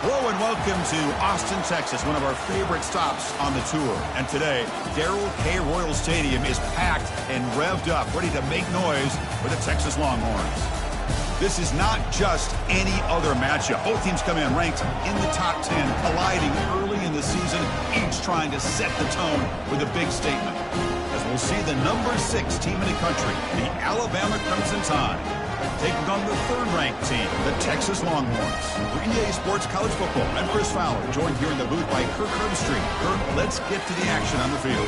Hello and welcome to Austin, Texas, one of our favorite stops on the tour. And today, Darrell K. Royal Stadium is packed and revved up, ready to make noise for the Texas Longhorns. This is not just any other matchup. Both teams come in ranked in the top 10, colliding early in the season, each trying to set the tone with a big statement. As we'll see the number 6 team in the country, the Alabama Crimson Tide, taking on the third-ranked team, the Texas Longhorns. For EA Sports College Football, I'm Chris Fowler, joined here in the booth by Kirk Herbstreit. Kirk, let's get to the action on the field.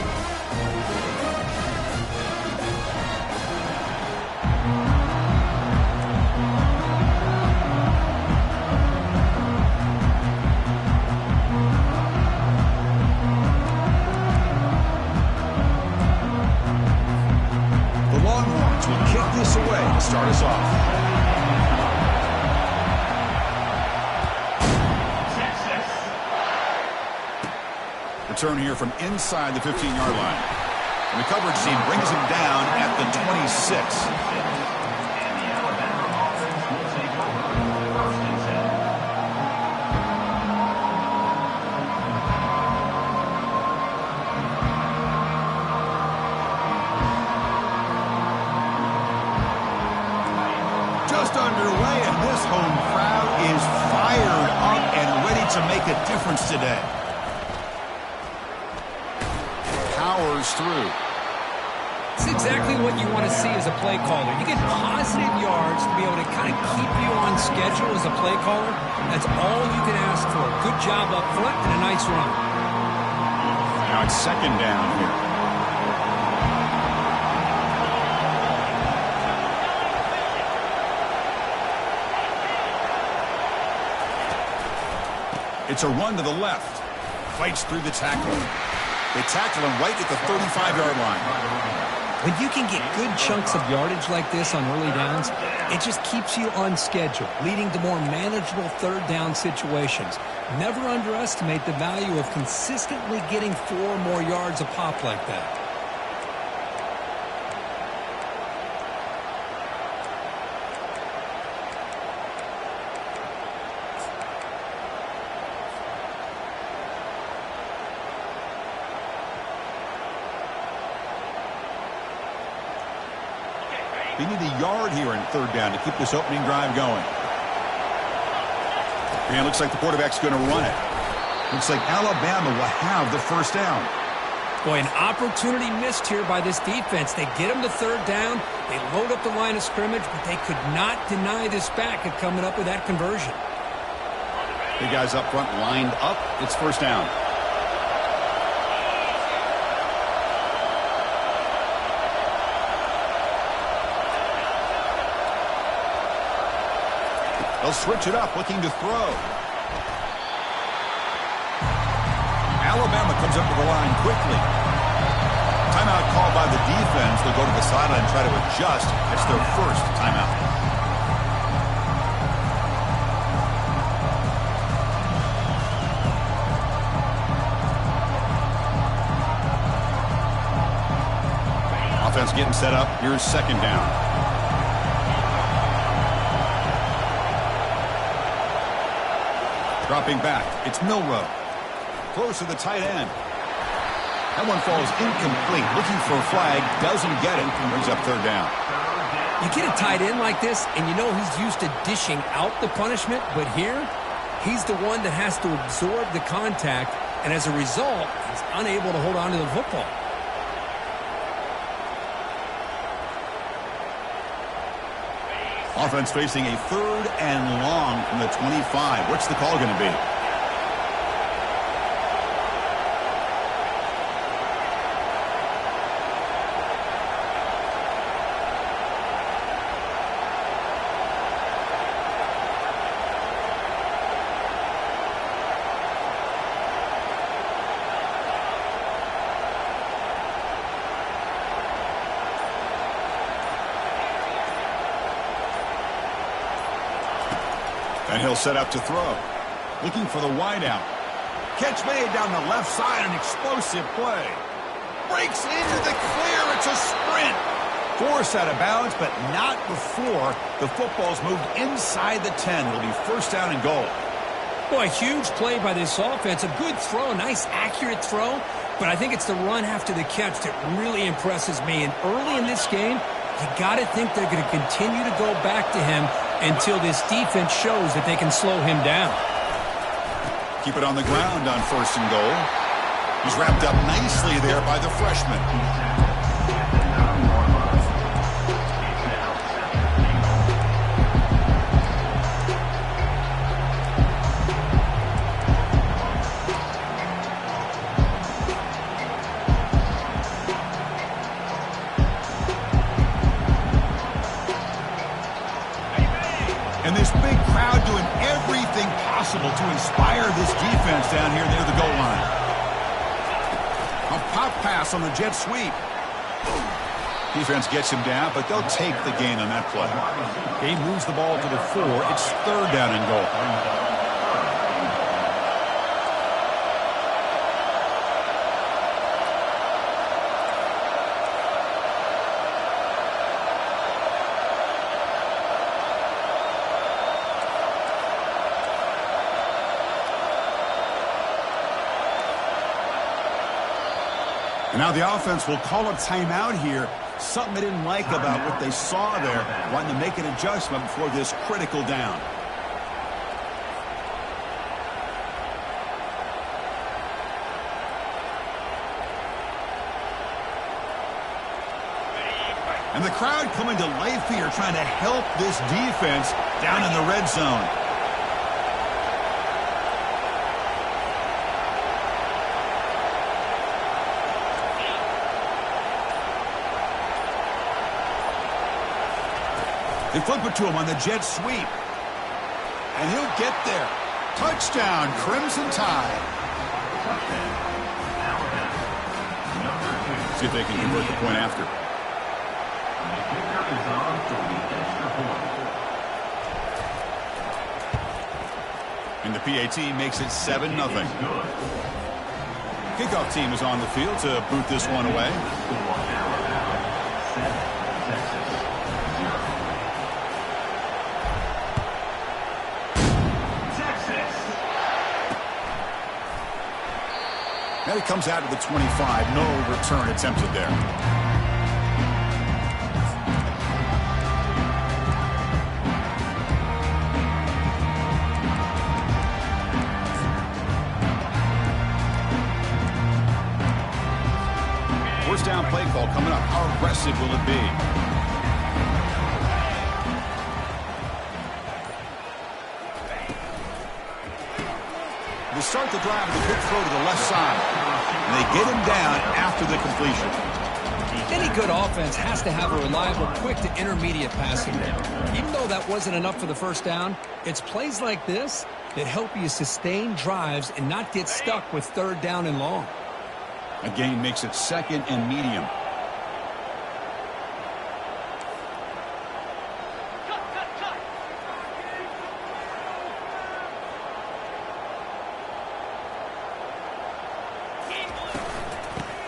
The Longhorns will kick this away to start us off. Return here from inside the 15-yard line. And the coverage team brings him down at the 26. Just underway, and this home crowd is fired up and ready to make a difference today. Powers through. It's exactly what you want to see as a play caller. You get positive yards to be able to kind of keep you on schedule as a play caller. That's all you can ask for. Good job up front and a nice run. Now it's second down here. It's a run to the left. Fights through the tackle. They tackle him right at the 35-yard line. When you can get good chunks of yardage like this on early downs, it just keeps you on schedule, leading to more manageable third down situations. Never underestimate the value of consistently getting 4 more yards a pop like that. They need a yard here in third down to keep this opening drive going. And it looks like the quarterback's going to run it. Looks like Alabama will have the first down. Boy, an opportunity missed here by this defense. They get them to third down. They load up the line of scrimmage, but they could not deny this back at coming up with that conversion. The guys up front lined up. It's first down. They'll switch it up, looking to throw. Alabama comes up to the line quickly. Timeout called by the defense. They'll go to the sideline and try to adjust. It's their first timeout. Offense getting set up. Here's second down. Dropping back, it's Milrow. Close to the tight end. That one falls incomplete. Looking for a flag, doesn't get it. Brings up third down. You get a tight end like this, and you know he's used to dishing out the punishment, but here, he's the one that has to absorb the contact, and as a result, he's unable to hold on to the football. Offense facing a third and long from the 25. What's the call going to be? And he'll set up to throw. Looking for the wideout. Catch made down the left side, an explosive play. Breaks into the clear, it's a sprint. Forced out of bounds, but not before the football's moved inside the 10. It'll be first down and goal. Boy, a huge play by this offense. A good throw, a nice accurate throw. But I think it's the run after the catch that really impresses me. And early in this game, you got to think they're going to continue to go back to him until this defense shows that they can slow him down. Keep it on the ground on 1st and goal. He's wrapped up nicely there by the freshman. And this big crowd doing everything possible to inspire this defense down here near the goal line. A pop pass on the jet sweep. Defense gets him down, but they'll take the gain on that play. He moves the ball to the 4. It's 3rd down and goal. And now the offense will call a timeout here. Something they didn't like about what they saw there. Wanting to make an adjustment before this critical down. And the crowd coming to life here, trying to help this defense down in the red zone. They flip it to him on the jet sweep. And he'll get there. Touchdown, Crimson Tide. See if they can convert the point after. And the PAT makes it 7-0. Kickoff team is on the field to boot this one away. Now he comes out to the 25. No return attempted there. First down play call coming up. How aggressive will it be? They start the drive with a quick throw to the left side. And they get him down after the completion. Any good offense has to have a reliable, quick to intermediate passing game. Even though that wasn't enough for the first down, it's plays like this that help you sustain drives and not get stuck with 3rd down and long. A gain makes it 2nd and medium.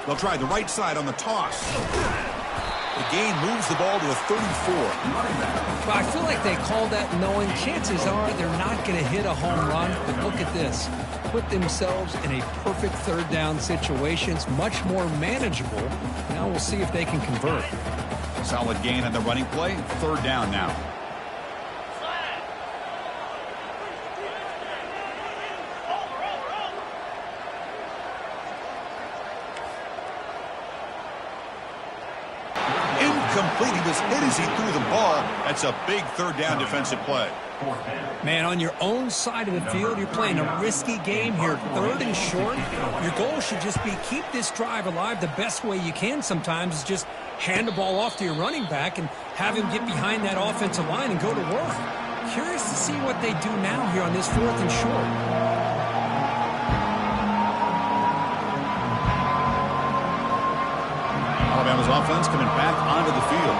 They'll try the right side on the toss. The gain moves the ball to a 34. Well, I feel like they called that knowing chances are they're not going to hit a home run. But look at this. Put themselves in a perfect 3rd down situation. It's much more manageable. Now we'll see if they can convert. Solid gain on the running play. 3rd down now. Incomplete. He was hit as he threw the ball. That's a big 3rd down defensive play. Man, on your own side of the field, you're playing a risky game here. 3rd and short. Your goal should just be keep this drive alive. The best way you can sometimes is just hand the ball off to your running back and have him get behind that offensive line and go to work. Curious to see what they do now here on this 4th and short. Alabama's offense coming back onto the field.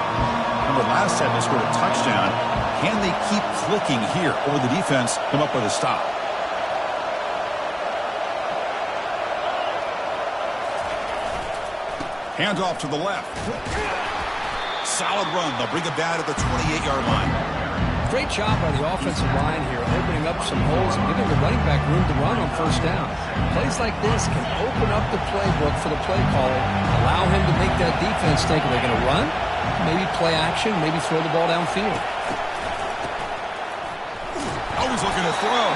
Remember, last time they scored a touchdown. Can they keep clicking here, or will the defense come up with a stop? Handoff to the left. Solid run. They'll bring it down to the 28-yard line. Great job by the offensive line here, opening up some holes and giving the running back room to run on first down. Plays like this can open up the playbook for the play caller, allow him to make that defense think, are they going to run? Maybe play action, maybe throw the ball downfield. Always looking to throw.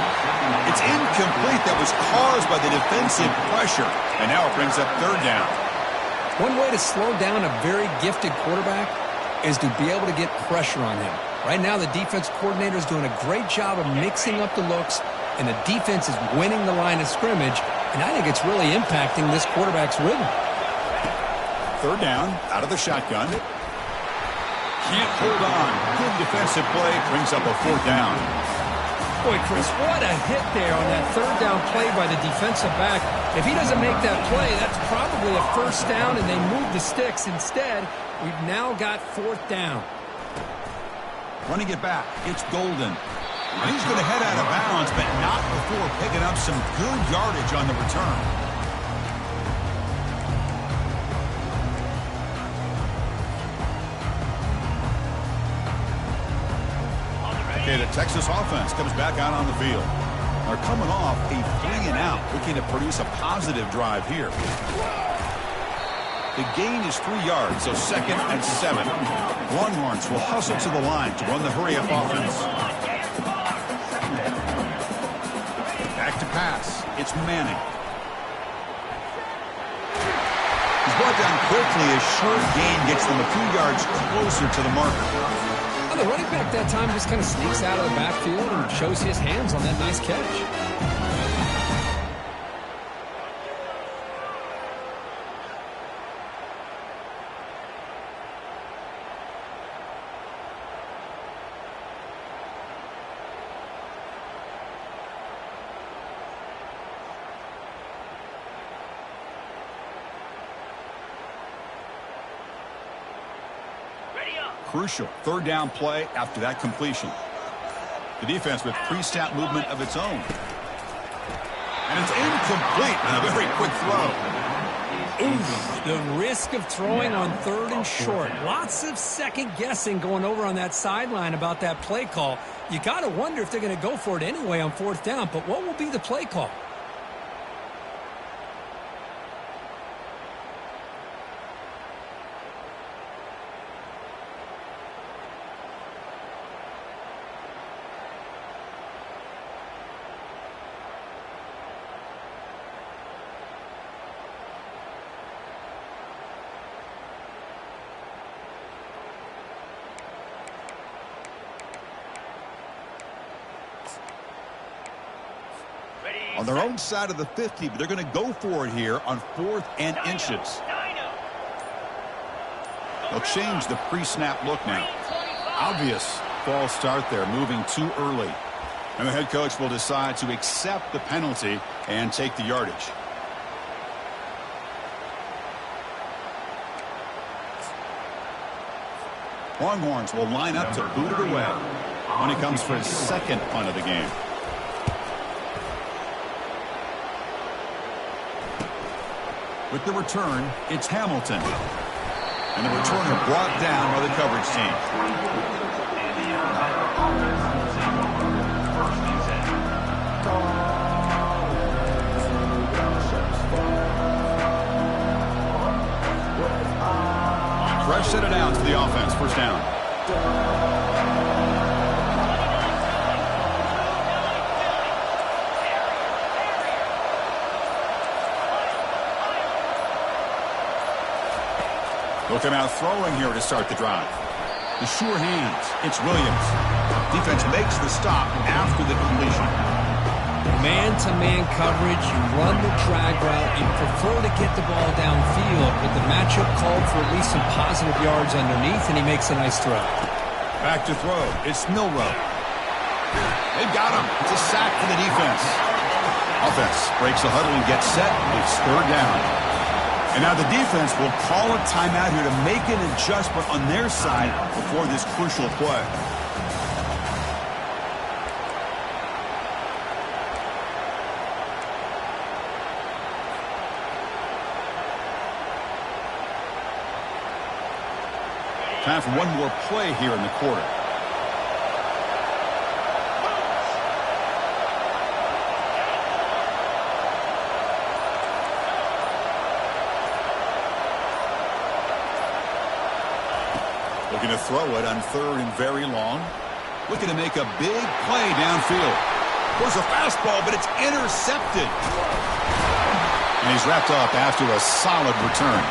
It's incomplete. That was caused by the defensive pressure. And now it brings up third down. One way to slow down a very gifted quarterback is to be able to get pressure on him. Right now, the defense coordinator is doing a great job of mixing up the looks, and the defense is winning the line of scrimmage, and I think it's really impacting this quarterback's rhythm. Third down, out of the shotgun. Can't hold on. Good defensive play, brings up a fourth down. Boy, Chris, what a hit there on that third down play by the defensive back. If he doesn't make that play, that's probably a first down, and they move the sticks. Instead, we've now got fourth down. Running it back, it's Golden. He's going to head out of bounds, but not before picking up some good yardage on the return. Okay, the Texas offense comes back out on the field. They're coming off a 3-and-out, looking to produce a positive drive here. The gain is 3 yards, so 2nd and 7. Longhorns will hustle to the line to run the hurry-up offense. Back to pass. It's Manning. He's brought down quickly. A short gain gets them a few yards closer to the marker. Well, the running back that time just kind of sneaks out of the backfield and shows his hands on that nice catch. Crucial third down play after that completion. The defense with pre-snap movement of its own. And it's incomplete on a very quick throw. Oof, the risk of throwing on third and short. Lots of second guessing going over on that sideline about that play call. You got to wonder if they're going to go for it anyway on fourth down, but what will be the play call? On their own side of the 50, but they're going to go for it here on 4th and inches. They'll change the pre-snap look now. Obvious false start there, moving too early. And the head coach will decide to accept the penalty and take the yardage. Longhorns will line up to boot it away when he comes for his second punt of the game. With the return, it's Hamilton. And the returner brought down by the coverage team. Fresh set of downs for the offense. First down. Looking out throwing here to start the drive. The sure hands. It's Williams. Defense makes the stop after the completion. Man-to-man coverage, you run the drag route, you prefer to get the ball downfield, but the matchup called for at least some positive yards underneath, and he makes a nice throw. Back to throw. It's Milroe. They've got him. It's a sack for the defense. Offense breaks the huddle and gets set. It's third down. And now the defense will call a timeout here to make an adjustment on their side before this crucial play. Time for one more play here in the quarter. Looking to throw it on 3rd and very long. Looking to make a big play downfield. There's a fastball, but it's intercepted. And he's wrapped up after a solid return.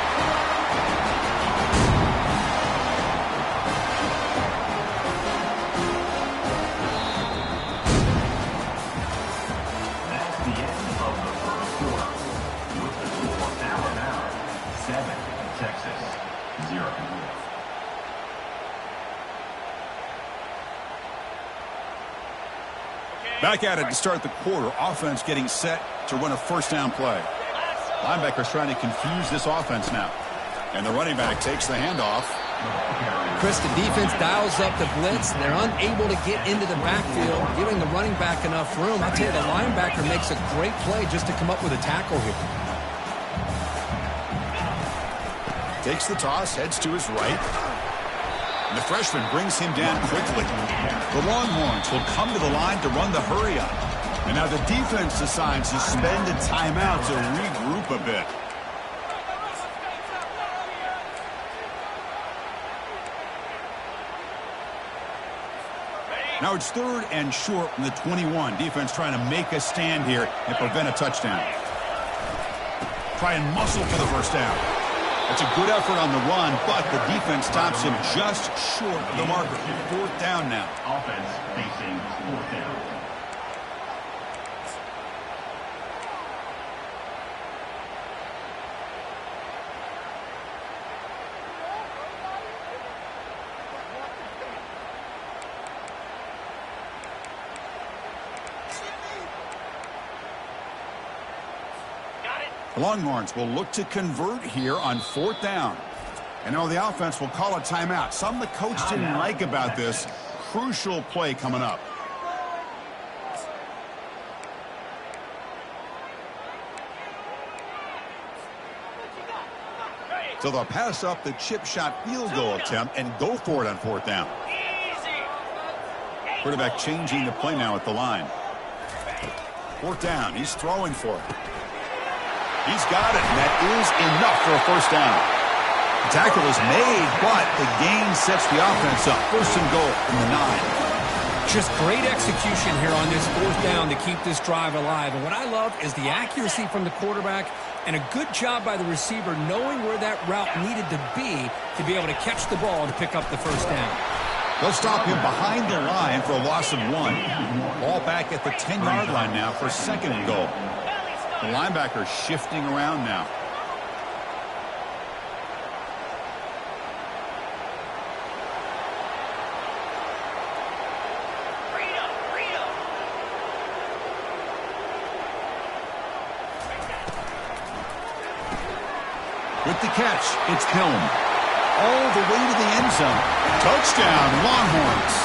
That's the end of the first quarter. With the score now 7, Texas, 0. Back at it to start the quarter. Offense getting set to run a first down play. Linebackers trying to confuse this offense now. And the running back takes the handoff. Chris, the defense dials up the blitz. They're unable to get into the backfield, giving the running back enough room. I tell you, the linebacker makes a great play just to come up with a tackle here. Takes the toss, heads to his right. And the freshman brings him down quickly. The Longhorns will come to the line to run the hurry-up. And now the defense decides to spend a timeout to regroup a bit. Now it's 3rd and short from the 21. Defense trying to make a stand here and prevent a touchdown. Try and muscle for the first down. That's a good effort on the run, but the defense stops him just short of the marker. 4th down now. Offense facing 4th down. The Longhorns will look to convert here on 4th down. And now the offense will call a timeout. Something the coach didn't like about this. Crucial play coming up. So they'll pass up the chip shot field goal attempt and go for it on 4th down. Quarterback changing the play now at the line. 4th down. He's throwing for it. He's got it, and that is enough for a first down. The tackle is made, but the gain sets the offense up. 1st and goal from the 9. Just great execution here on this 4th down to keep this drive alive. And what I love is the accuracy from the quarterback and a good job by the receiver knowing where that route needed to be able to catch the ball to pick up the first down. They'll stop him behind the line for a loss of 1. Ball back at the 10-yard line now for 2nd and goal. The linebacker shifting around now. With the catch, it's Helm. All the way to the end zone. Touchdown, Longhorns.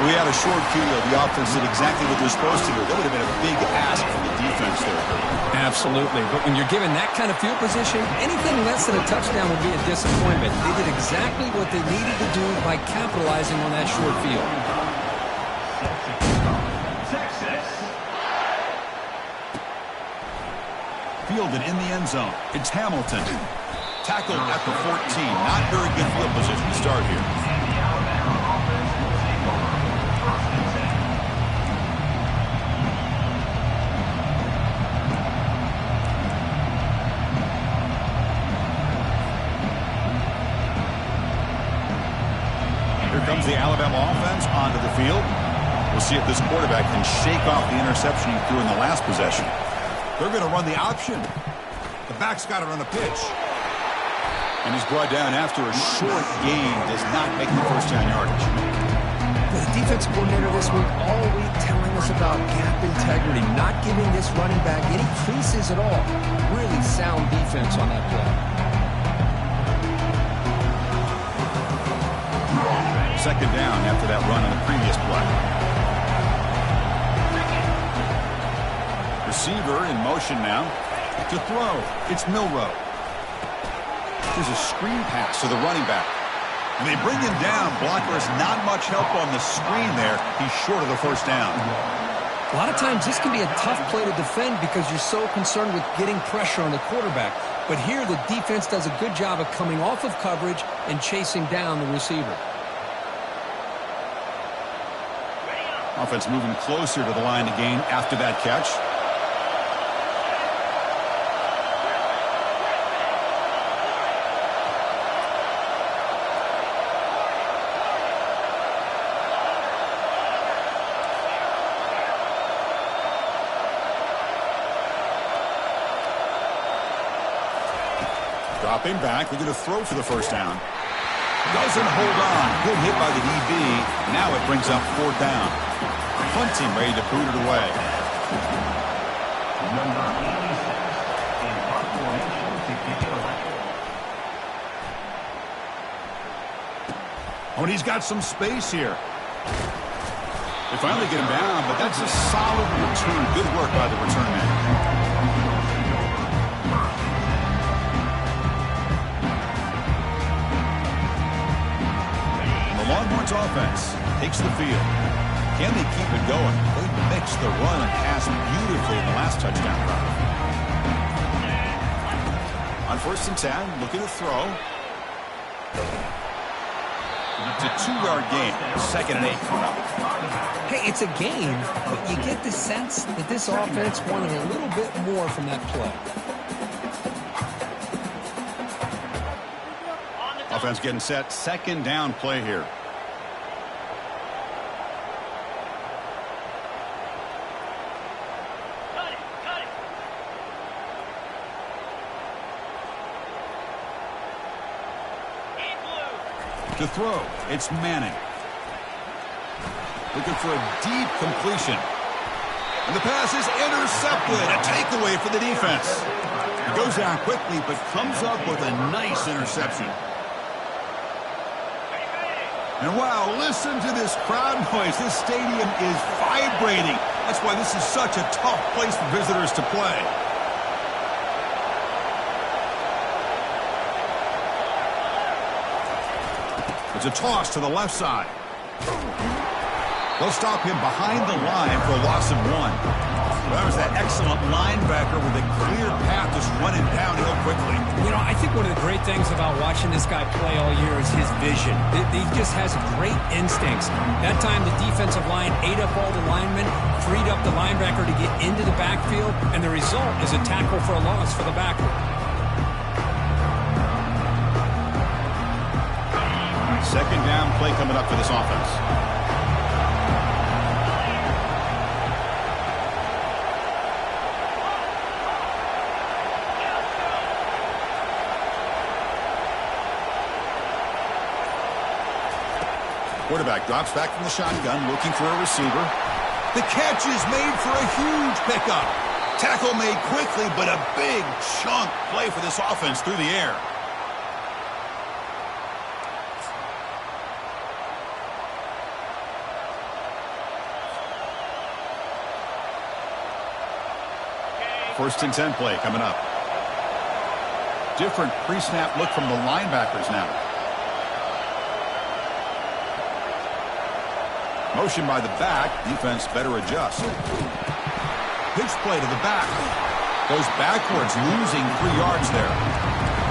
We had a short field. The offense did exactly what they're supposed to do. That would have been a big ask from the defense there. Absolutely. But when you're given that kind of field position, anything less than a touchdown would be a disappointment. They did exactly what they needed to do by capitalizing on that short field. Texas. Fielded in the end zone. It's Hamilton. Tackled at the 14. Not very good field position to start here. Here comes the Alabama offense onto the field. We'll see if this quarterback can shake off the interception he threw in the last possession. They're going to run the option. The back's got it on the pitch. And he's brought down after a short gain. Does not make the first down yardage. The defensive coordinator this week all week telling us about gap integrity, not giving this running back any creases at all. Really sound defense on that play. 2nd down after that run on the previous play. Receiver in motion now to throw. It's Milrow. There's a screen pass to the running back. And they bring him down. Blockers not much help on the screen there. He's short of the first down. A lot of times this can be a tough play to defend because you're so concerned with getting pressure on the quarterback. But here the defense does a good job of coming off of coverage and chasing down the receiver. Offense moving closer to the line to gain after that catch. Dropping back, looking to throw for the first down. Doesn't hold on. Good hit by the DB. Now it brings up 4th down. Punting, ready to boot it away. Number 86 in punt formation to kick it away. Oh, and he's got some space here. They finally get him down, but that's a solid return. Good work by the return man. Longhorns offense takes the field. Can they keep it going? They mix the run and pass beautifully in the last touchdown drive. On 1st and 10, looking to throw. It's a 2-yard gain. 2nd and 8 coming up. Hey, it's a game, but you get the sense that this offense wanted a little bit more from that play. Offense getting set. 2nd down play here. To throw, it's Manning. Looking for a deep completion. And the pass is intercepted. A takeaway for the defense. It goes down quickly, but comes up with a nice interception. And wow, listen to this crowd noise. This stadium is vibrating. That's why this is such a tough place for visitors to play. It's a toss to the left side. They'll stop him behind the line for a loss of 1. That was that excellent linebacker with a clear path just running downhill quickly. You know, I think one of the great things about watching this guy play all year is his vision. He just has great instincts. That time the defensive line ate up all the linemen, freed up the linebacker to get into the backfield, and the result is a tackle for a loss for the backer. 2nd down play coming up for this offense. Quarterback drops back from the shotgun, looking for a receiver. The catch is made for a huge pickup. Tackle made quickly, but a big chunk play for this offense through the air. First and 10 play coming up. Different pre-snap look from the linebackers now. Motion by the back. Defense better adjust. Pitch play to the back. Goes backwards, losing 3 yards there.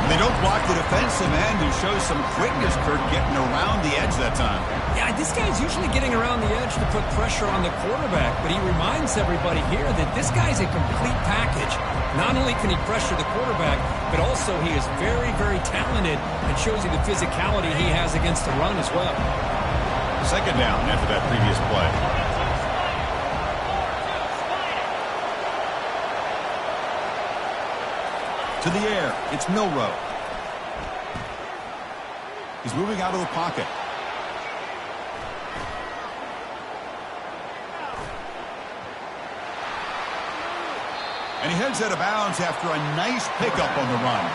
They don't block the defensive end, who shows some quickness, Kurt, getting around the edge that time. Yeah, this guy's usually getting around the edge to put pressure on the quarterback, but he reminds everybody here that this guy's a complete package. Not only can he pressure the quarterback, but also he is very, very talented and shows you the physicality he has against the run as well. 2nd down after that previous play. To the air, it's Milroe. He's moving out of the pocket. And he heads out of bounds after a nice pickup on the run.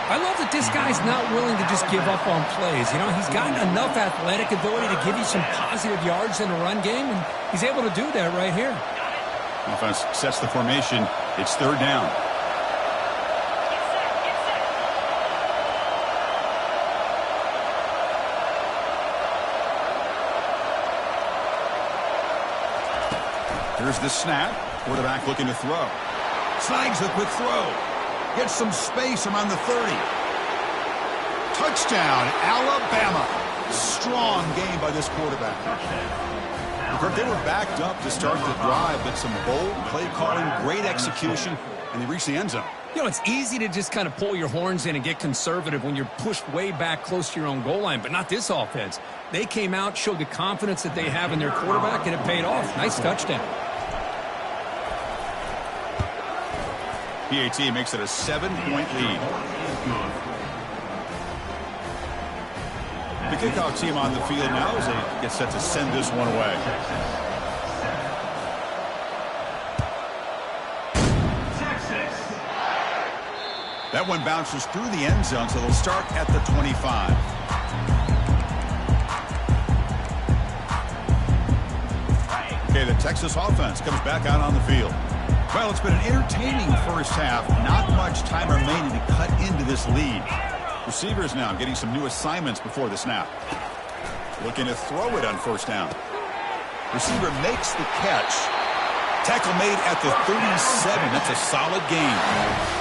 I love that this guy's not willing to just give up on plays. You know, he's got enough athletic ability to give you some positive yards in a run game, and he's able to do that right here. Offense sets the formation. It's 3rd down. Here's the snap. Quarterback looking to throw. Snags the quick throw. Gets some space around the 30. Touchdown, Alabama. Strong game by this quarterback. Kirk, they were backed up to start the drive, but some bold play calling, great execution, and they reached the end zone. You know, it's easy to just kind of pull your horns in and get conservative when you're pushed way back close to your own goal line, but not this offense. They came out, showed the confidence that they have in their quarterback, and it paid off. Nice touchdown. PAT makes it a 7-point lead. The kickoff team on the field now as they get set to send this one away. That one bounces through the end zone, so they'll start at the 25. Okay, the Texas offense comes back out on the field. Well, it's been an entertaining first half. Not much time remaining to cut into this lead. Receivers now getting some new assignments before the snap. Looking to throw it on first down. Receiver makes the catch. Tackle made at the 37. That's a solid gain.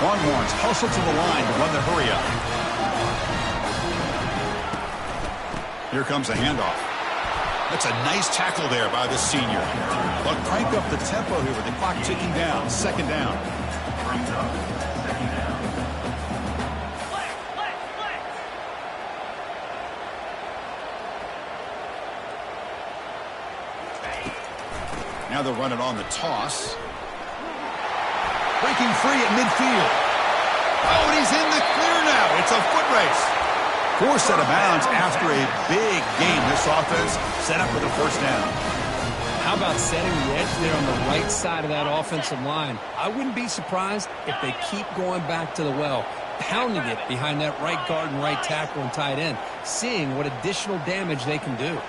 Longhorns hustle to the line to run the hurry up. Here comes a handoff. That's a nice tackle there by the senior. But crank up the tempo here with the clock ticking down. Second down. Now they'll run it on the toss. Breaking free at midfield. Oh, and he's in the clear now. It's a foot race. Forced out of bounds after a big game. This offense set up for the first down. How about setting the edge there on the right side of that offensive line? I wouldn't be surprised if they keep going back to the well, pounding it behind that right guard and right tackle and tight end, seeing what additional damage they can do.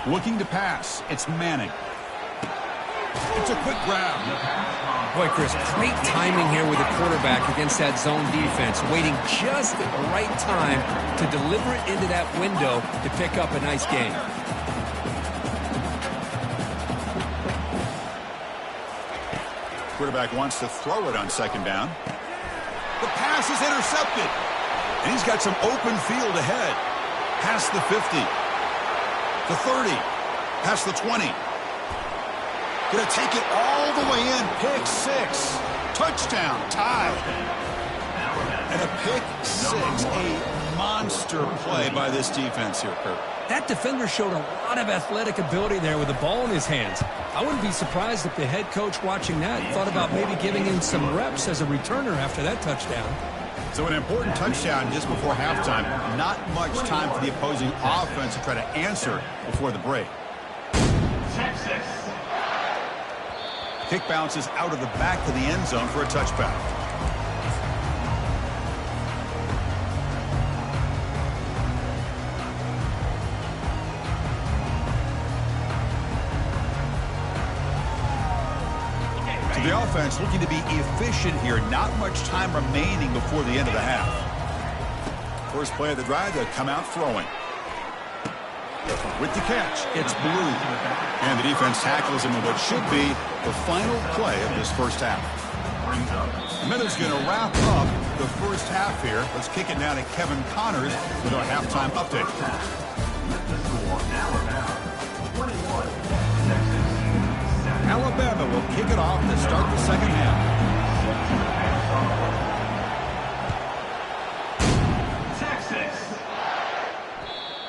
Looking to pass. It's Manning. It's a quick grab. Boy, Chris, great timing here with the quarterback against that zone defense, waiting just at the right time to deliver it into that window to pick up a nice gain. Quarterback wants to throw it on second down. The pass is intercepted. And he's got some open field ahead. Past the 50. The 30, past the 20. Gonna take it all the way in. Pick six. Touchdown. Tie. And a pick six. A monster play by this defense here, Kurt. That defender showed a lot of athletic ability there with the ball in his hands. I wouldn't be surprised if the head coach watching that thought about maybe giving him some reps as a returner after that touchdown. So an important touchdown just before halftime. Not much time for the opposing offense to try to answer before the break. Texas. Kick bounces out of the back of the end zone for a touchback. So the offense looking to be efficient here. Not much time remaining before the end of the half. First play of the drive, they'll come out throwing. With the catch, it's Blue. And the defense tackles him in what should be the final play of this first half. Miller's going to wrap up the first half here. Let's kick it now to Kevin Connors with our halftime update. Alabama will kick it off to start the second half.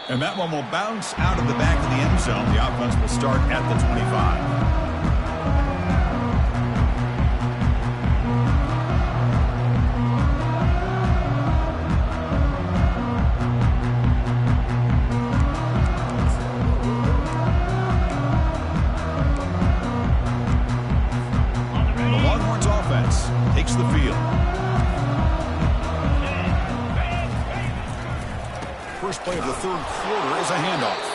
And that one will bounce out of the back of the end zone. The offense will start at the 25. The Longhorns offense takes the field. First play of the third quarter is a handoff.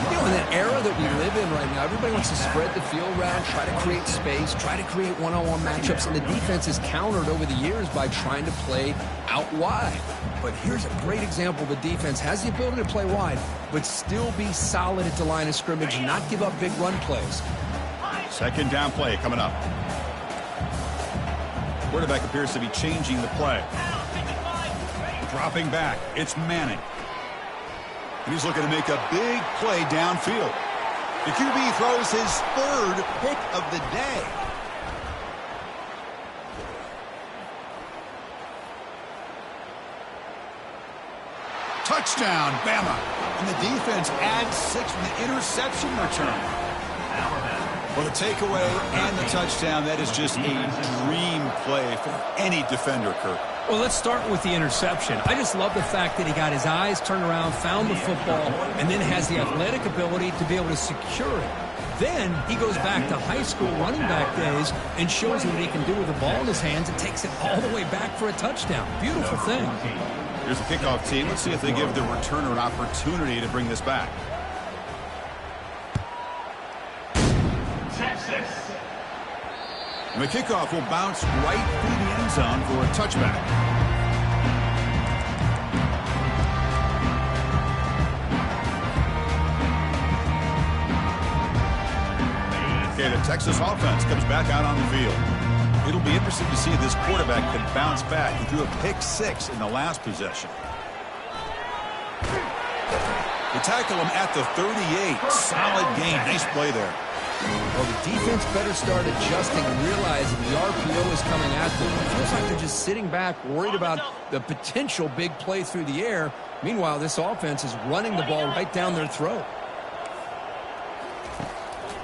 You know, in the era that we live in right now, everybody wants to spread the field around, try to create space, try to create one-on-one matchups, and the defense is countered over the years by trying to play out wide. But here's a great example. The defense has the ability to play wide, but still be solid at the line of scrimmage and not give up big run plays. Second down play coming up. Quarterback appears to be changing the play. Dropping back. It's Manning. He's looking to make a big play downfield. The QB throws his third pick of the day. Touchdown, Bama. And the defense adds 6 with the interception return. Well, the takeaway and the touchdown, that is just a dream play for any defender, Kirk. Well, let's start with the interception. I just love the fact that he got his eyes turned around, found the football, and then has the athletic ability to be able to secure it. Then he goes back to high school running back days and shows what he can do with the ball in his hands and takes it all the way back for a touchdown. Beautiful thing. Here's the kickoff team. Let's see if they give the returner an opportunity to bring this back. And the kickoff will bounce right through the end zone for a touchback. Okay, the Texas offense comes back out on the field. It'll be interesting to see if this quarterback can bounce back. He threw a pick-6 in the last possession. They tackle him at the 38. Solid gain. Nice play there. Well, the defense better start adjusting and realizing the RPO is coming at them. It feels like they're just sitting back, worried about the potential big play through the air. Meanwhile, this offense is running the ball right down their throat.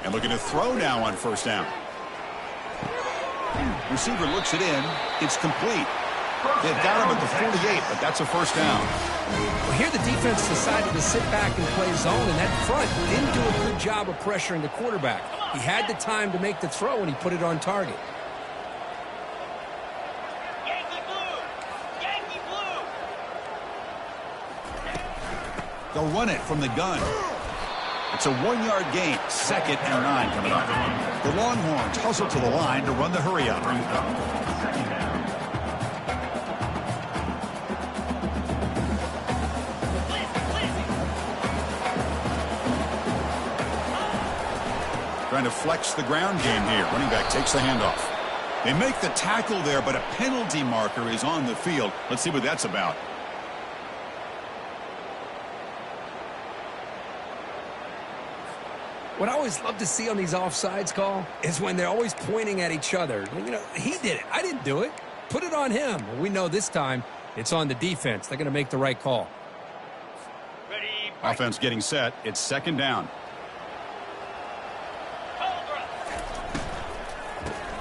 And looking to throw now on first down. Receiver looks it in. It's complete. They've got him at the 48, but that's a first down. Well, here the defense decided to sit back and play zone, and that front didn't do a good job of pressuring the quarterback. He had the time to make the throw, and he put it on target. Yankee blue! Yankee blue! They'll run it from the gun. It's a 1-yard gain. 2nd and 9 coming up. The Longhorns hustle to the line to run the hurry-up. Trying to flex the ground game here. Running back takes the handoff. They make the tackle there, but a penalty marker is on the field. Let's see what that's about. What I always love to see on these offsides call is when they're always pointing at each other. You know, he did it. I didn't do it. Put it on him. Well, we know this time it's on the defense. They're going to make the right call. Ready, Offense getting set. It's 2nd down.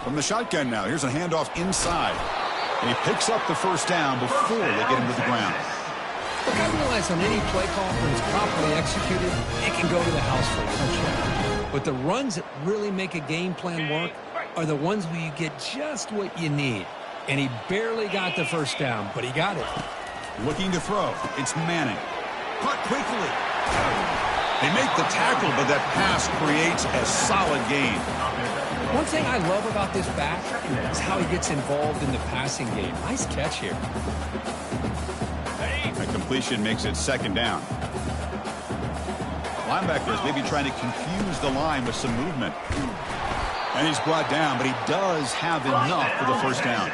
From the shotgun now. Here's a handoff inside. And he picks up the first down before they get him to the ground. Look, I realize on any play call, when it's properly executed, it can go to the house for a touchdown. But the runs that really make a game plan work are the ones where you get just what you need. And he barely got the first down, but he got it. Looking to throw. It's Manning. Caught quickly. They make the tackle, but that pass creates a solid gain. One thing I love about this back is how he gets involved in the passing game. Nice catch here. That completion makes it 2nd down. Linebackers maybe trying to confuse the line with some movement. And he's brought down, but he does have enough for the first down.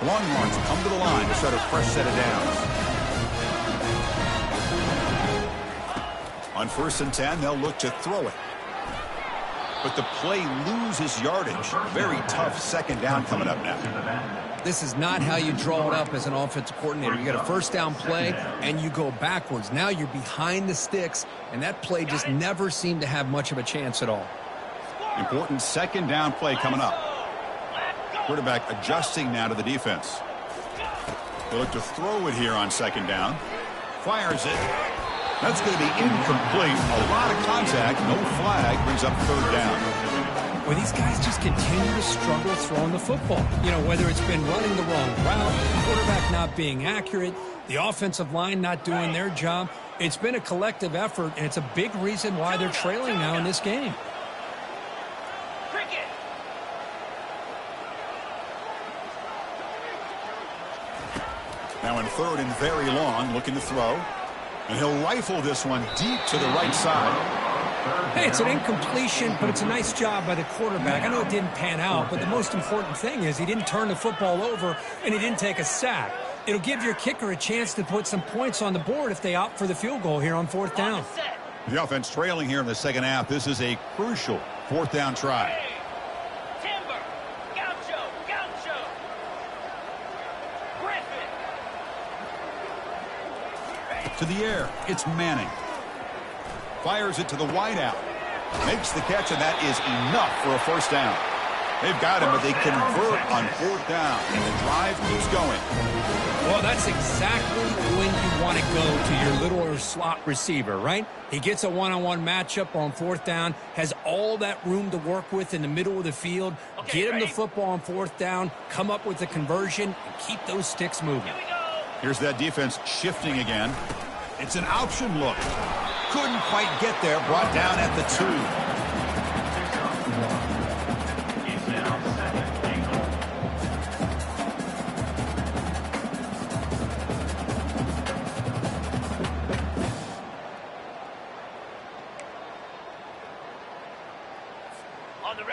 The Longhorns come to the line to start a fresh set of downs. On 1st and 10, they'll look to throw it. But the play loses yardage. Very tough 2nd down coming up now. This is not how you draw it up as an offensive coordinator. You got a first down play, and you go backwards. Now you're behind the sticks, and that play just never seemed to have much of a chance at all. Important 2nd down play coming up. Quarterback adjusting now to the defense. They look to throw it here on 2nd down. Fires it. That's going to be incomplete. A lot of contact. No flag. Brings up 3rd down. where these guys just continue to struggle throwing the football. You know, whether it's been running the wrong route, the quarterback not being accurate, the offensive line not doing their job. It's been a collective effort, and it's a big reason why they're trailing now in this game. Now in third and very long, looking to throw. And he'll rifle this one deep to the right side. Hey, it's an incompletion, but it's a nice job by the quarterback. I know it didn't pan out, but the most important thing is he didn't turn the football over and he didn't take a sack. It'll give your kicker a chance to put some points on the board if they opt for the field goal here on fourth down. The offense trailing here in the second half. This is a crucial fourth down try. To the air, it's Manning. Fires it to the wideout. Makes the catch, and that is enough for a first down. They've got him, but they convert on fourth down, and the drive keeps going. Well, that's exactly when you want to go to your little slot receiver, right? He gets a one-on-one matchup on fourth down, has all that room to work with in the middle of the field. Get him the football on fourth down, come up with the conversion, and keep those sticks moving. Here's that defense shifting again. It's an option look. Couldn't quite get there. Brought down at the 2.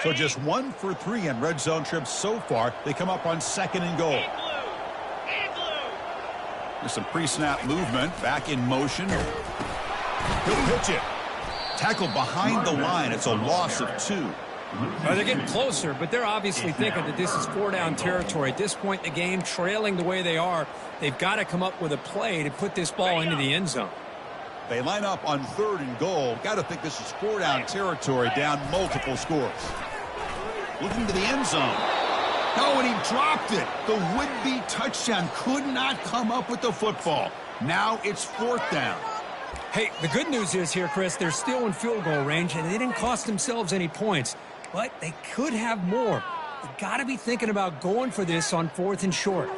So just 1 for 3 in red zone trips so far. They come up on second and goal. There's some pre-snap movement. Back in motion. He'll pitch it. Tackled behind the line. It's a loss of 2. Well, they're getting closer, but they're obviously thinking that this is four-down territory. At this point in the game, trailing the way they are, they've got to come up with a play to put this ball into the end zone. They line up on third and goal. Got to think this is four-down territory, down multiple scores. Looking to the end zone. No, and he dropped it. The would-be touchdown could not come up with the football. Now it's fourth down. Hey, the good news is here, Chris, they're still in field goal range, and they didn't cost themselves any points. But they could have more. You got to be thinking about going for this on fourth and short.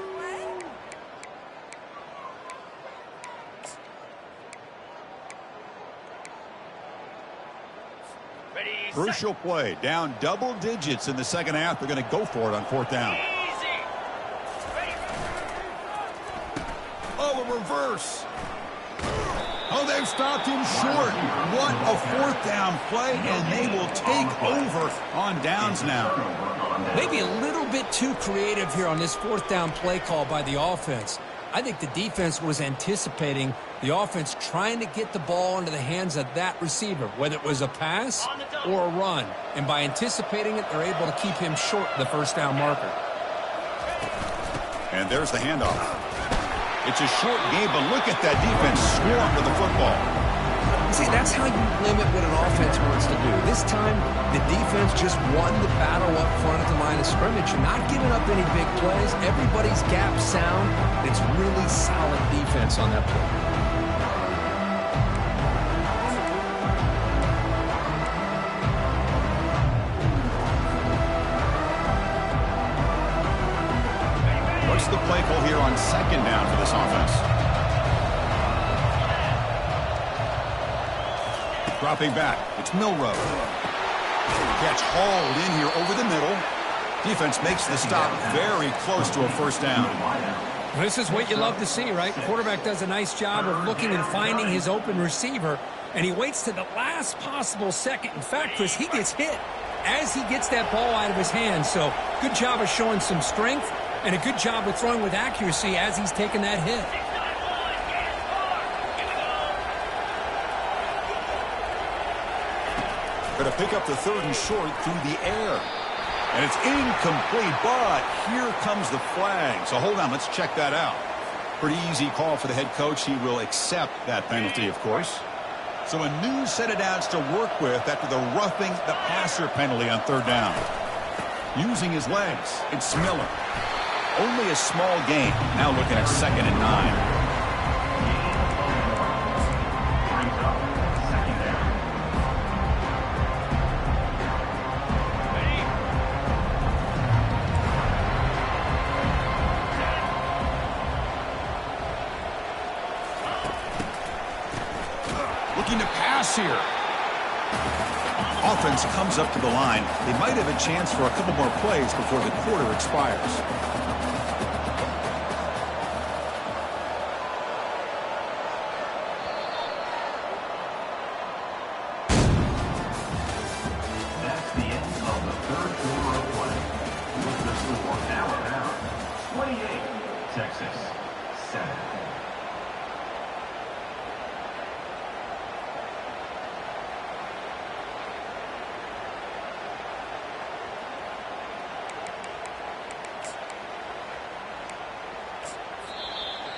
Crucial play. Down double digits in the second half. They're going to go for it on fourth down. Oh, a reverse. Oh, they've stopped him short. What a fourth down play, and they will take over on downs now. Maybe a little bit too creative here on this fourth down play call by the offense. I think the defense was anticipating the offense trying to get the ball into the hands of that receiver, whether it was a pass or a run. And by anticipating it, they're able to keep him short of the first down marker. And there's the handoff. It's a short game, but look at that defense swarm with the football. See, that's how you limit what an offense wants to do. This time, the defense just won the battle up front at the line of scrimmage. You're not giving up any big plays. Everybody's gap sound. It's really solid defense on that play. What's the play call here on second down for this offense? Dropping back, it's Milrow. Catch hauled in here over the middle. Defense makes the stop very close to a first down. This is what you love to see, right? Quarterback does a nice job of looking and finding his open receiver, and he waits to the last possible second. In fact, Chris, he gets hit as he gets that ball out of his hands. So good job of showing some strength and a good job of throwing with accuracy as he's taking that hit. Going to pick up the third and short through the air. And it's incomplete, but here comes the flag. So hold on, let's check that out. Pretty easy call for the head coach. He will accept that penalty, of course. So a new set of downs to work with after the roughing the passer penalty on third down. Using his legs, it's Miller. Only a small gain. Now looking at 2nd and 9. here. Offense comes up to the line. They might have a chance for a couple more plays before the quarter expires. That's the end of the third quarter of play. With the score Alabama 28, Texas 7.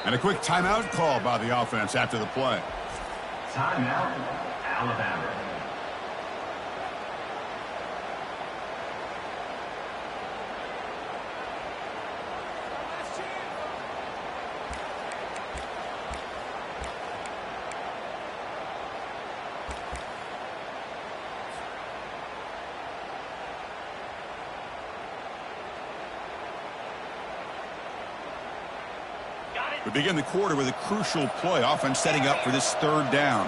And a quick timeout call by the offense after the play. Timeout, Alabama. We begin the quarter with a crucial play. Offense setting up for this third down.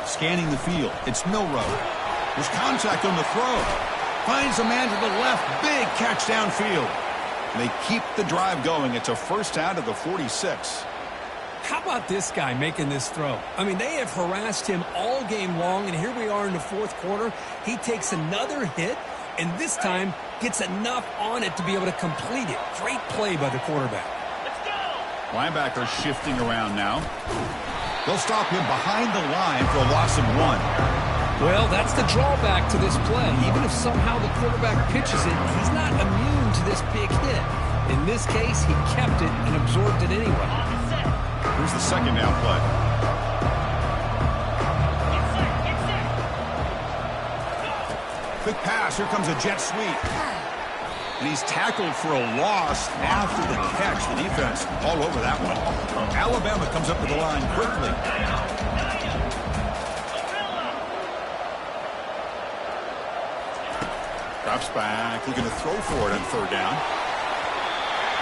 Scanning the field. It's Milrow. There's contact on the throw. Finds a man to the left. Big catch downfield. They keep the drive going. It's a first down to the 46. How about this guy making this throw? I mean, they have harassed him all game long, and here we are in the fourth quarter. He takes another hit, and this time gets enough on it to be able to complete it. Great play by the quarterback. Linebackers shifting around now. They'll stop him behind the line for a loss of 1. Well, that's the drawback to this play. Even if somehow the quarterback pitches it, he's not immune to this big hit. In this case, he kept it and absorbed it anyway. Here's the second down play. Quick pass. Here comes a jet sweep. And he's tackled for a loss after the catch. The defense all over that one. Alabama comes up to the line quickly. Drops back, looking to throw for it on third down.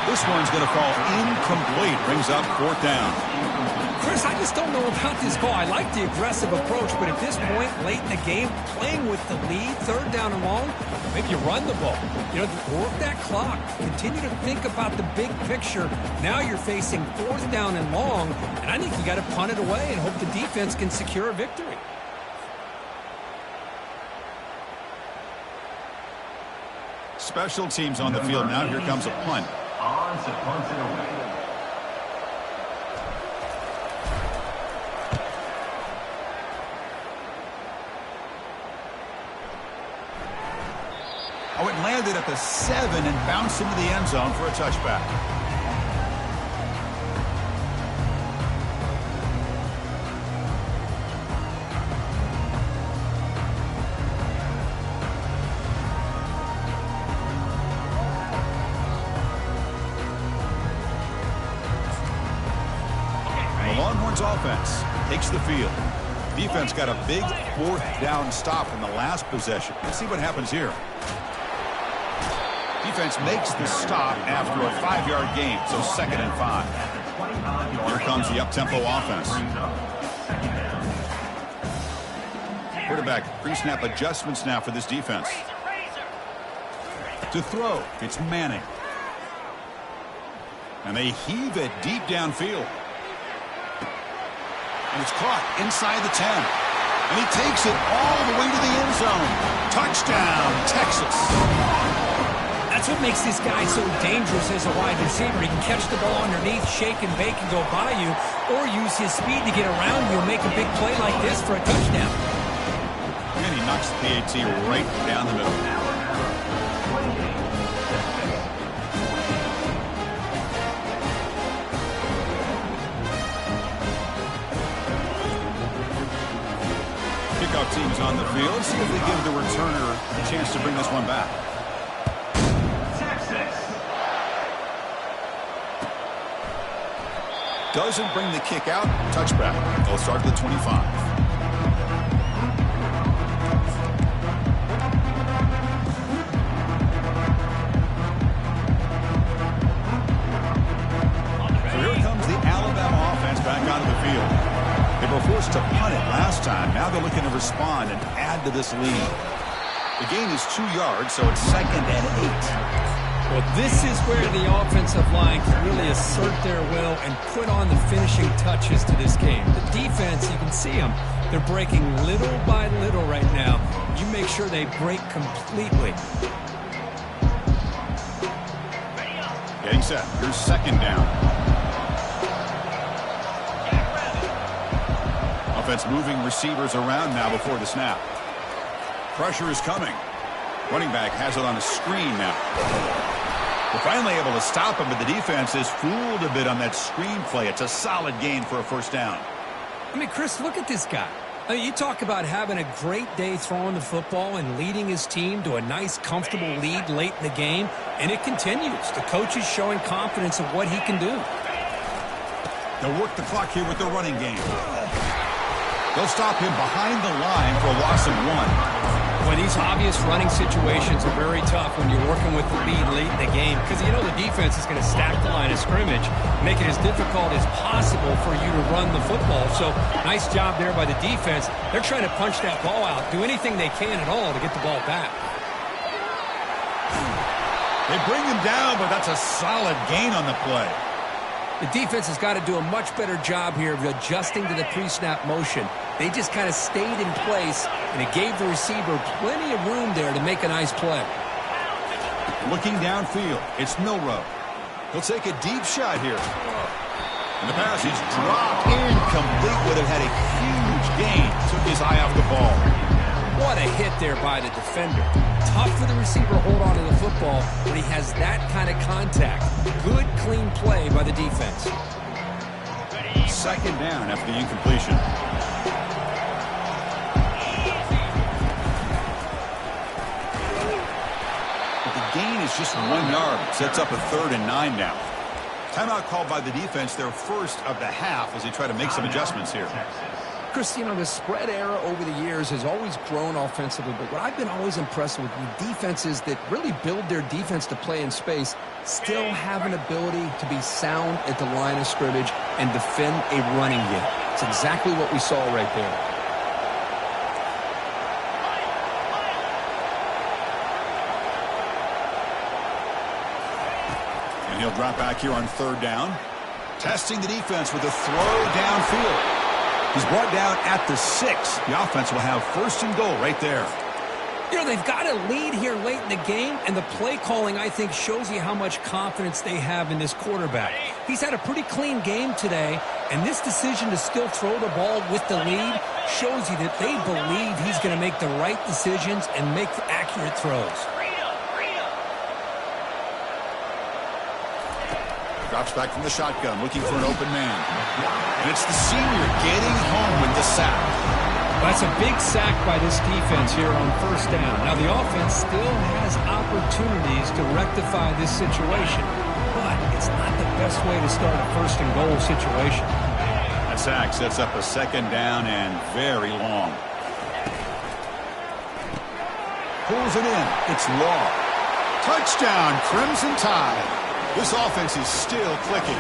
This one's going to fall incomplete. Brings up fourth down. Chris, I just don't know about this call. I like the aggressive approach, but at this point, late in the game, playing with the lead, third down and long, maybe you run the ball. You know, work that clock. Continue to think about the big picture. Now you're facing fourth down and long, and I think you got to punt it away and hope the defense can secure a victory. Special teams on the field now. Here comes a punt. On to punt it away. Oh, it landed at the 7 and bounced into the end zone for a touchback. The Longhorns offense takes the field. Defense got a big fourth down stop in the last possession. Let's see what happens here. Defense makes the stop after a 5-yard gain, so 2nd and 5. Here comes the up-tempo offense. Quarterback pre-snap adjustments now for this defense. To throw, it's Manning. And they heave it deep downfield. And it's caught inside the 10. And he takes it all the way to the end zone. Touchdown, Texas. That's what makes this guy so dangerous as a wide receiver. He can catch the ball underneath, shake and bake and go by you, or use his speed to get around you and make a big play like this for a touchdown. And he knocks the PAT right down the middle. Kickoff team is on the field. See if they give the returner a chance to bring this one back. Doesn't bring the kick out. Touchback. They'll start at the 25. So here comes the Alabama offense back onto the field. They were forced to punt it last add to this lead. The gain is 2 yards, so it's 2nd and 8. Well, this is where the offensive line can really assert their will and put on the finishing touches to this game. The defense, you can see them. They're breaking little by little right now. You make sure they break completely. Getting set. Here's 2nd down. Offense moving receivers around now before the snap. Pressure is coming. Running back has it on a screen now. We're finally able to stop him, but the defense is fooled a bit on that screen play. It's a solid gain for a 1st down. I mean, Chris, look at this guy. I mean, you talk about having a great day throwing the football and leading his team to a nice, comfortable lead late in the game, and it continues. The coach is showing confidence of what he can do. They'll work the clock here with their running game. They'll stop him behind the line for a loss of 1. Well, these obvious running situations are very tough when you're working with the lead late in the game because you know the defense is going to stack the line of scrimmage, make it as difficult as possible for you to run the football. So nice job there by the defense. They're trying to punch that ball out, do anything they can at all to get the ball back. They bring him down, but that's a solid gain on the play. The defense has got to do a much better job here of adjusting to the pre-snap motion. They just kind of stayed in place, and it gave the receiver plenty of room there to make a nice play. Looking downfield, it's Milrow. He'll take a deep shot here. And the pass is dropped incomplete. Would have had a huge gain. Took his eye off the ball. What a hit there by the defender. Tough for the receiver to hold on to the football when he has that kind of contact. Good, clean play by the defense. 2nd down after the incompletion. But the gain is just 1 yard. Sets up a 3rd and 9 now. Timeout called by the defense, their first of the half, as they try to make some adjustments here. Chris, you know, the spread era over the years has always grown offensively, but what I've been always impressed with defenses that really build their defense to play in space still have an ability to be sound at the line of scrimmage and defend a running game. It's exactly what we saw right there. And he'll drop back here on 3rd down. Testing the defense with a throw downfield. He's brought down at the 6. The offense will have 1st and goal right there. You know, they've got a lead here late in the game, and the play calling, I think, shows you how much confidence they have in this quarterback. He's had a pretty clean game today, and this decision to still throw the ball with the lead shows you that they believe he's going to make the right decisions and make the accurate throws. Drops back from the shotgun, looking for an open man. And it's the senior getting home with the sack. That's a big sack by this defense here on 1st down. Now, the offense still has opportunities to rectify this situation, but it's not the best way to start a 1st and goal situation. That sack sets up a 2nd down and very long. Pulls it in. It's Law. Touchdown, Crimson Tide. This offense is still clicking.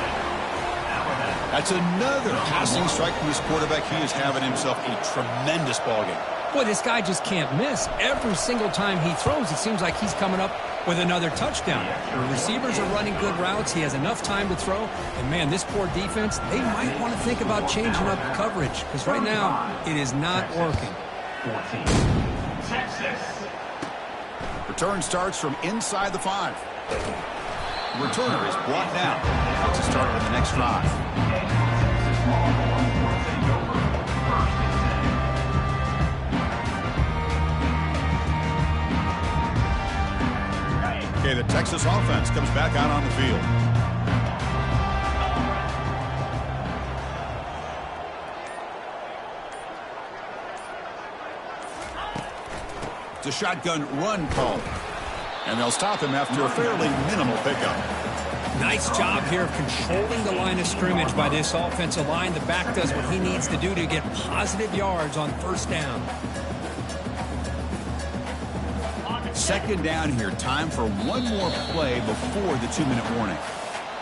That's another passing strike from this quarterback. He is having himself a tremendous ballgame. Boy, this guy just can't miss. Every single time he throws, it seems like he's coming up with another touchdown. The receivers are running good routes. He has enough time to throw. And, man, this poor defense, they might want to think about changing up coverage because right now it is not working. 14. Texas. Return starts from inside the 5. Returner is blocked down. To start with the next drive. Okay, the Texas offense comes back out on the field. It's a shotgun run call. And they'll stop him after a fairly minimal pickup. Nice job here of controlling the line of scrimmage by this offensive line. The back does what he needs to do to get positive yards on 1st down. 2nd down here. Time for one more play before the 2-minute warning.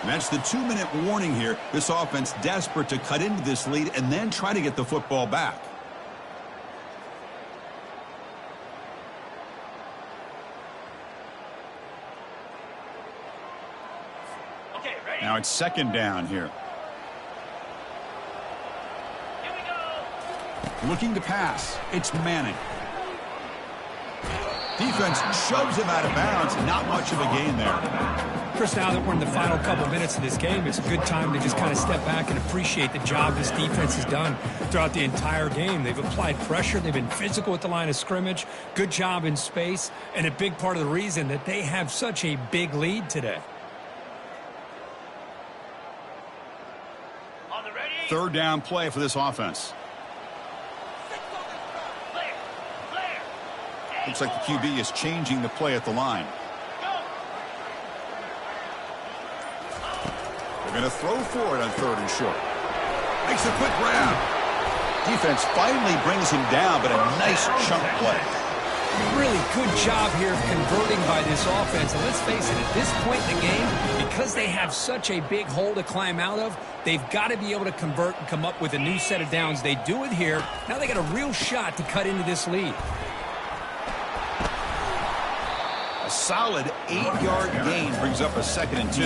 And that's the 2-minute warning here. This offense desperate to cut into this lead and then try to get the football back. Okay, ready? Now it's second down here. Here we go. Looking to pass. It's Manning. Defense shoves him out of bounds. Not much of a gain there. Chris, now that we're in the final couple minutes of this game, it's a good time to just kind of step back and appreciate the job this defense has done throughout the entire game. They've applied pressure. They've been physical at the line of scrimmage. Good job in space. And a big part of the reason that they have such a big lead today. On the ready? Third down play for this offense. Clear. Clear. Looks like the QB is changing the play at the line. Go. They're going to throw for it on third and short. Makes a quick grab. Defense finally brings him down, but a nice chunk play. Really good job here of converting by this offense. And let's face it, at this point in the game, because they have such a big hole to climb out of, they've got to be able to convert and come up with a new set of downs. They do it here. Now they got a real shot to cut into this lead. A solid 8-yard gain brings up a 2nd and 2.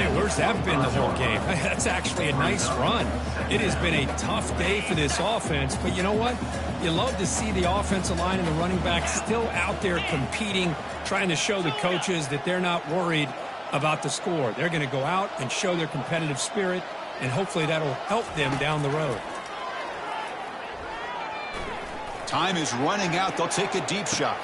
Hey, where's that been the whole game? That's actually a nice run. It has been a tough day for this offense, but you know what? You love to see the offensive line and the running back still out there competing, trying to show the coaches that they're not worried about the score. They're going to go out and show their competitive spirit, and hopefully that'll help them down the road. Time is running out. They'll take a deep shot.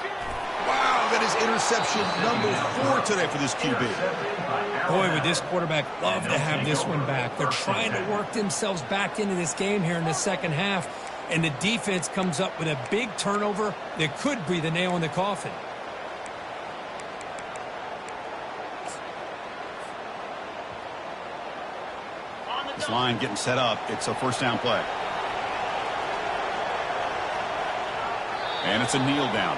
Wow, that is interception number 4 today for this QB. Boy, would this quarterback love to have this one back. They're trying to work themselves back into this game here in the second half, and the defense comes up with a big turnover that could be the nail in the coffin. This line getting set up. It's a first down play. And it's a kneel down.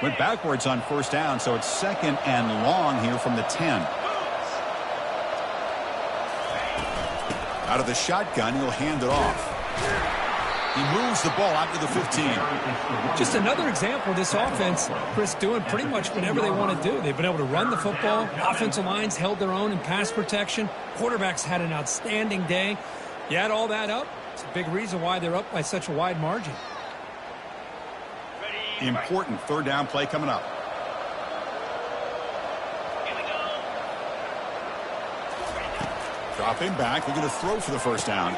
Went backwards on first down, so it's 2nd and long here from the 10. Out of the shotgun, he'll hand it off. He moves the ball out to the 15. Just another example of this offense, Chris, doing pretty much whatever they want to do. They've been able to run the football. Offensive lines held their own in pass protection. Quarterbacks had an outstanding day. You add all that up, it's a big reason why they're up by such a wide margin. Important third down play coming up. Here we go. Dropping back. They're going to throw for the first down.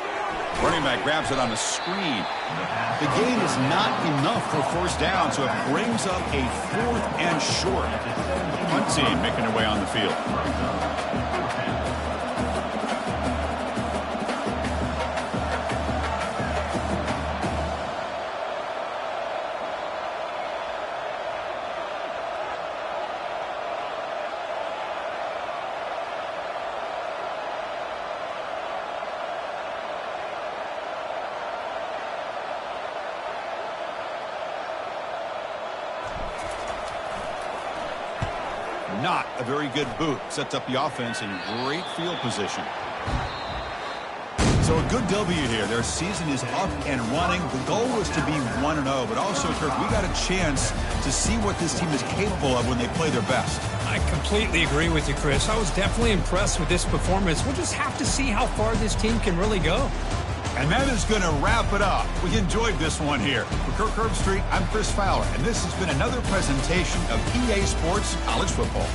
Running back grabs it on the screen. The gain is not enough for first down, so it brings up a 4th and short. The punt team making their way on the field. Not a very good boot. Sets up the offense in great field position. So a good W here. Their season is up and running. The goal was to be 1-0, but also, Kirk, we got a chance to see what this team is capable of when they play their best. I completely agree with you, Chris. I was definitely impressed with this performance. We'll just have to see how far this team can really go. And that is going to wrap it up. We enjoyed this one here. For Kirk Herbstreit, I'm Chris Fowler, and this has been another presentation of EA Sports College Football.